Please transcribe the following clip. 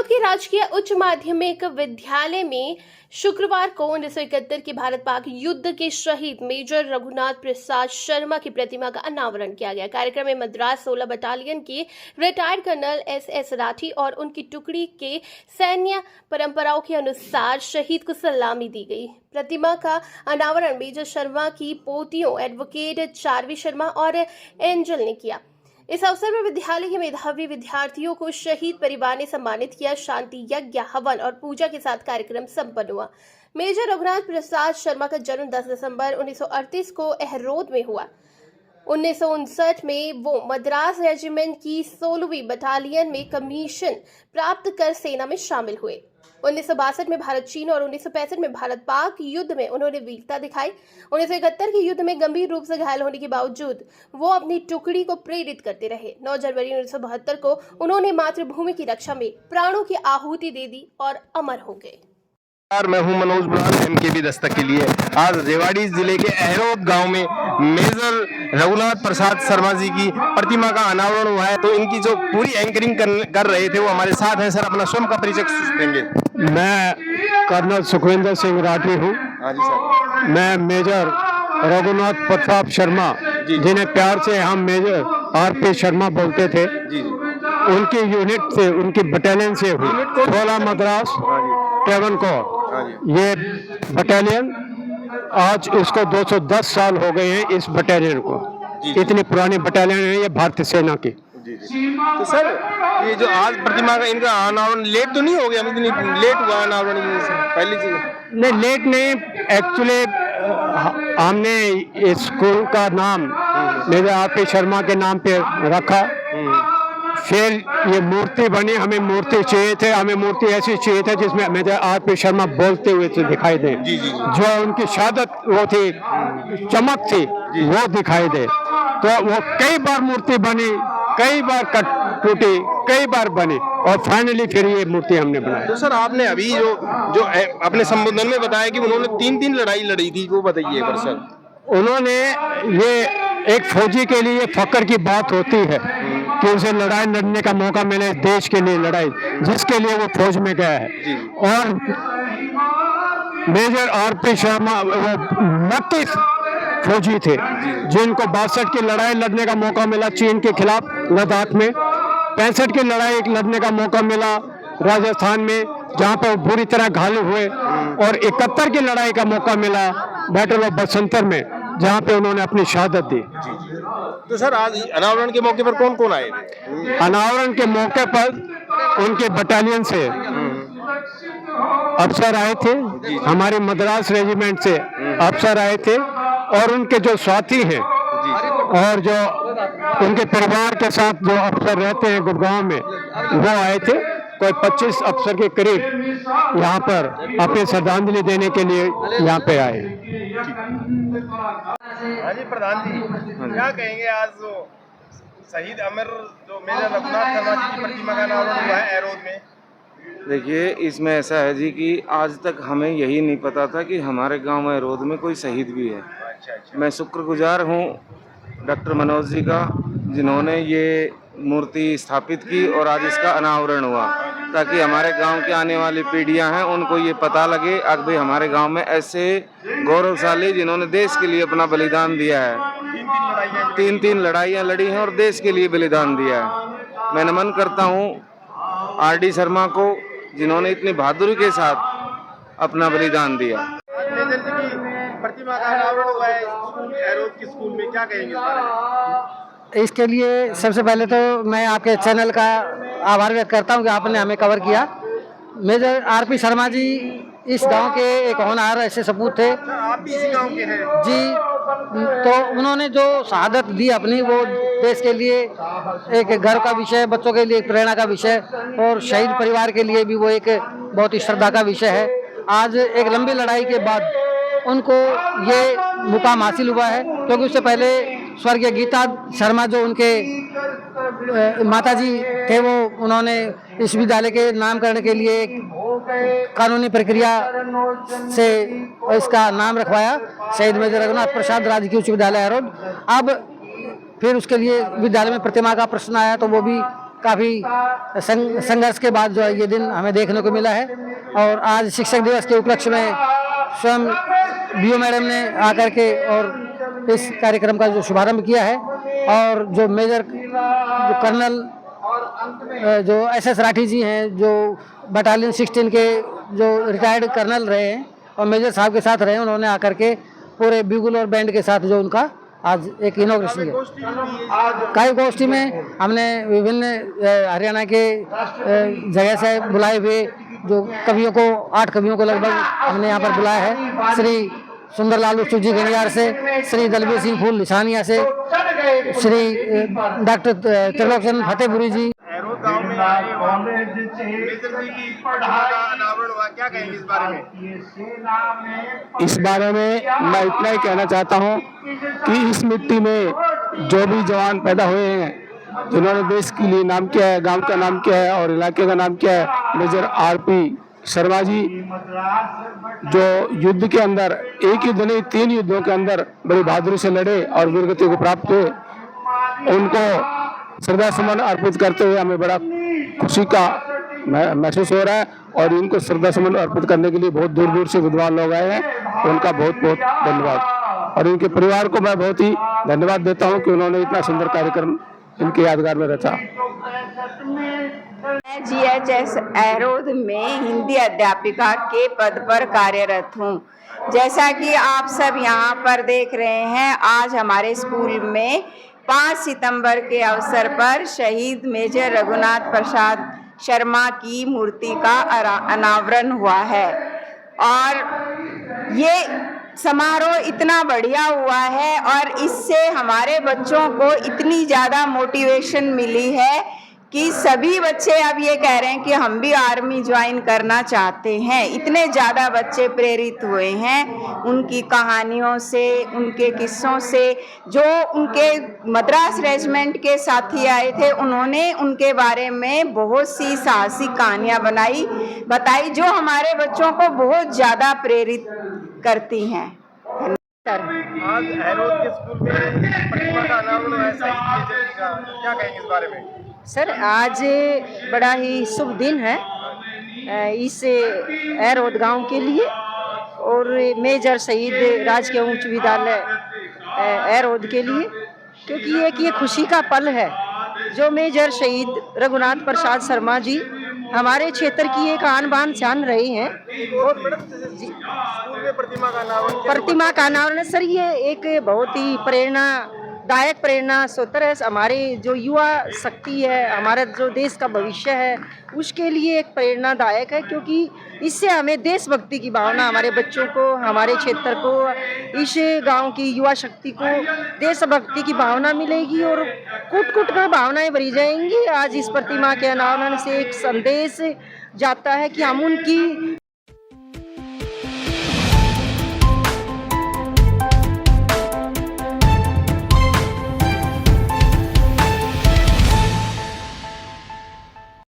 अहरोद के राजकीय उच्च माध्यमिक विद्यालय में शुक्रवार को 1971 के भारत पाक युद्ध के शहीद मेजर रघुनाथ प्रसाद शर्मा की प्रतिमा का अनावरण किया गया। कार्यक्रम में मद्रास 16 बटालियन के रिटायर्ड कर्नल एस राठी और उनकी टुकड़ी के सैन्य परंपराओं के अनुसार शहीद को सलामी दी गई। प्रतिमा का अनावरण मेजर शर्मा की पोतियों एडवोकेट चारवी शर्मा और एंजल ने किया। इस अवसर पर विद्यालय के मेधावी विद्यार्थियों को शहीद परिवार ने सम्मानित किया। शांति यज्ञ, हवन और पूजा के साथ कार्यक्रम संपन्न हुआ। मेजर रघुनाथ प्रसाद शर्मा का जन्म 10 दिसंबर 1938 को अहरोद में हुआ। 1959 में वो मद्रास रेजिमेंट की 16वीं बटालियन में कमीशन प्राप्त कर सेना में शामिल हुए। 1962 में भारत चीन और 1965 में भारत पाक युद्ध में उन्होंने वीरता दिखाई। 1971 के युद्ध में गंभीर रूप से घायल होने के बावजूद वो अपनी टुकड़ी को प्रेरित करते रहे। 9 जनवरी 1972 को उन्होंने मातृभूमि की रक्षा में प्राणों की आहुति दे दी और अमर हो गए। मैं हूं मनोज बुरान, एमकेबी दस्तक के लिए। आज रेवाड़ी जिले के अहरोद गांव में मेजर रघुनाथ प्रसाद शर्मा जी की प्रतिमा का अनावरण हुआ है। तो इनकी जो पूरी एंकरिंग कर रहे थे वो हमारे साथ हैं। सर, अपना स्वयं का परिचय देंगे। मैं कर्नल सुखविंदर सिंह राठी हूँ। हाँ जी सर। मैं मेजर रघुनाथ प्रताप शर्मा, जिन्हें प्यार से हम मेजर आरपी शर्मा बोलते थे, जी जी, उनकी यूनिट से, उनकी बटालियन से हुई। 16 मद्रास 7 कोर ये बटालियन, आज इसको 210 साल हो गए हैं इस बटालियन को। इतनी पुरानी बटालियन है ये भारतीय सेना की। जी जी। तो सर, ये जो आज प्रतिमा का इनका अनावरण लेट तो नहीं हो गया? इतनी लेट हुआ अनावरण पहली चीज? नहीं, लेट नहीं। एक्चुअली हमने इस स्कूल का नाम मेजर आरपी शर्मा के नाम पे रखा। फिर ये मूर्ति बनी, हमें मूर्ति चाहिए थे, हमें मूर्ति ऐसी चाहिए थी जिसमें मेजर आरपी शर्मा बोलते हुए तो दिखाई दे। जी जी। जो उनकी शहादत वो थी, चमक थी, वो दिखाई दे। तो वो कई बार मूर्ति बनी, कई बार कट टूटी, कई बार बनी और फाइनली फिर ये मूर्ति हमने बनाई। तो सर, आपने अभी जो अपने संबोधन में बताया कि उन्होंने 3 लड़ाई लड़ी थी, वो बताइए एक बार सर। उन्होंने ये, एक फौजी के लिए फक्र की बात होती है कि उसे लड़ाई लड़ने का मौका मिले, देश के लिए लड़ाई, जिसके लिए वो फौज में गया है। और मेजर आरपी शर्मा वो 29 फौजी थे जिनको 62 की लड़ाई लड़ने का मौका मिला चीन के खिलाफ लद्दाख में, 65 की लड़ाई लड़ने का मौका मिला राजस्थान में जहां पर बुरी तरह घायल हुए, और 71 की लड़ाई का मौका मिला बैटल ऑफ बसंतर में, जहां पे उन्होंने अपनी शहादत दी। तो सर, आज अनावरण के मौके पर कौन कौन आए थे? अनावरण के मौके पर उनके बटालियन से अफसर आए थे, हमारे मद्रास रेजिमेंट से अफसर आए थे, और उनके जो साथी हैं और जो उनके परिवार के साथ जो अफसर रहते हैं गुड़गांव में, वो आए थे। कोई 25 अफसर के करीब यहाँ पर अपनी श्रद्धांजलि देने के लिए यहाँ पे आए। हाँ जी, प्रधान जी, क्या कहेंगे? आज जो शहीद अमर जो मेजर रघुनाथ शर्मा जी की प्रतिमा का अनावरण हुआ है अहरोद में। देखिए, इसमें ऐसा है जी कि आज तक हमें यही नहीं पता था कि हमारे गांव में अहरोद में कोई शहीद भी है। मैं शुक्रगुजार हूं डॉक्टर मनोज जी का, जिन्होंने ये मूर्ति स्थापित की और आज इसका अनावरण हुआ, ताकि हमारे गांव की आने वाली पीढ़ियां हैं उनको ये पता लगे कि भाई हमारे गांव में ऐसे गौरवशाली जिन्होंने देश के लिए अपना बलिदान दिया है। 3 लड़ाइयाँ लड़ी हैं और देश के लिए बलिदान दिया है। मैं नमन करता हूँ आरडी शर्मा को, जिन्होंने इतनी बहादुरी के साथ अपना बलिदान दिया। मेजर जी की प्रतिमा का अनावरण हुआ है अहरोद की स्कूल में, क्या कहेंगे इस बारे में? इसके लिए सबसे पहले तो मैं आपके चैनल का आभार व्यक्त करता हूं कि आपने हमें कवर किया। मेजर आरपी शर्मा जी इस गांव के एक होनहार ऐसे सपूत थे। आप भी इसी गांव के हैं? जी। तो उन्होंने जो शहादत दी अपनी, वो देश के लिए एक गर्व का विषय, बच्चों के लिए एक प्रेरणा का विषय, और शहीद परिवार के लिए भी वो एक बहुत ही श्रद्धा का विषय है। आज एक लंबी लड़ाई के बाद उनको ये मुकाम हासिल हुआ है, क्योंकि उससे पहले स्वर्गीय गीता शर्मा जो उनके माताजी थे, वो उन्होंने इस विद्यालय के नामकरण के लिए कानूनी प्रक्रिया से इसका नाम रखवाया, शहीद मेजर रघुनाथ प्रसाद राजकीय उच्च विद्यालय अहरोद। अब फिर उसके लिए विद्यालय में प्रतिमा का प्रश्न आया, तो वो भी काफ़ी संघर्ष के बाद जो है ये दिन हमें देखने को मिला है। और आज शिक्षक दिवस के उपलक्ष्य में स्वयं बीओ मैडम ने आकर के और इस कार्यक्रम का जो शुभारंभ किया है, और जो मेजर जो कर्नल जो SS राठी जी हैं, जो बटालियन 16 के जो रिटायर्ड कर्नल रहे हैं और मेजर साहब के साथ रहे हैं, उन्होंने आकर के पूरे बिगुल और बैंड के साथ जो उनका आज एक इनॉग्रेशन किया। काव्य गोष्ठी में हमने विभिन्न हरियाणा के जगह से बुलाए हुए जो कवियों को 8 कवियों को लगभग हमने यहाँ पर बुलाया है। श्री सुंदरलाल उस्तु जी गणियार से, श्री दलबीर सिंह फूल लिसानिया से, श्री डॉक्टर त्रिलोक चंद्र फतेहपुरी जी। गांव में आए और मेजर जी की प्रतिमा का अनावरण हुआ, क्या कहेंगे इस बारे में? इस बारे में मैं इतना ही कहना चाहता हूं कि इस मिट्टी में जो भी जवान पैदा हुए हैं, जिन्होंने देश के लिए नाम किया है, गांव का नाम किया है और इलाके का नाम किया है, मेजर RP शर्मा जी, जो युद्ध के अंदर एक युद्ध नहीं 3 युद्धों के अंदर बड़ी बहादुरी से लड़े और वीरगति को प्राप्त हुए, उनको श्रद्धा सुमन अर्पित करते हुए हमें बड़ा खुशी का महसूस हो रहा है। और इनको श्रद्धा सुमन अर्पित करने के लिए बहुत दूर दूर से विद्वान लोग आए हैं, उनका बहुत बहुत धन्यवाद। और इनके परिवार को मैं बहुत ही धन्यवाद देता हूं कि उन्होंने इतना सुंदर कार्यक्रम इनके यादगार में रचा। मैं GHS एरोद में हिंदी अध्यापिका के पद पर कार्यरत हूँ। जैसा कि आप सब यहाँ पर देख रहे हैं, आज हमारे स्कूल में 5 सितंबर के अवसर पर शहीद मेजर रघुनाथ प्रसाद शर्मा की मूर्ति का अनावरण हुआ है। और ये समारोह इतना बढ़िया हुआ है और इससे हमारे बच्चों को इतनी ज़्यादा मोटिवेशन मिली है कि सभी बच्चे अब ये कह रहे हैं कि हम भी आर्मी ज्वाइन करना चाहते हैं। इतने ज़्यादा बच्चे प्रेरित हुए हैं उनकी कहानियों से, उनके किस्सों से। जो उनके मद्रास रेजिमेंट के साथी आए थे, उन्होंने उनके बारे में बहुत सी साहसिक कहानियाँ बताई जो हमारे बच्चों को बहुत ज़्यादा प्रेरित करती हैं। आज एरोद के स्कूल में प्रतिमा का अनावरण हुआ है शहीद मेजर जी का, क्या कहेंगे इस बारे में? सर, आज बड़ा ही शुभ दिन है इस एरोद गांव के लिए और मेजर शहीद राजकीय उच्च विद्यालय एरोद के लिए, क्योंकि ये खुशी का पल है जो मेजर शहीद रघुनाथ प्रसाद शर्मा जी हमारे क्षेत्र की एक आन बान शान रहे हैं। और स्कूल में प्रतिमा का अनावरण सर, ये एक बहुत ही प्रेरणादायक प्रेरणा स्रोत है। हमारे जो युवा शक्ति है, हमारा जो देश का भविष्य है, उसके लिए एक प्रेरणादायक है, क्योंकि इससे हमें देशभक्ति की भावना, हमारे बच्चों को, हमारे क्षेत्र को, इस गांव की युवा शक्ति को देशभक्ति की भावना मिलेगी और कूट कूट कर भावनाएं भरी जाएंगी। आज इस प्रतिमा के अनावरण से एक संदेश जाता है कि हम उनकी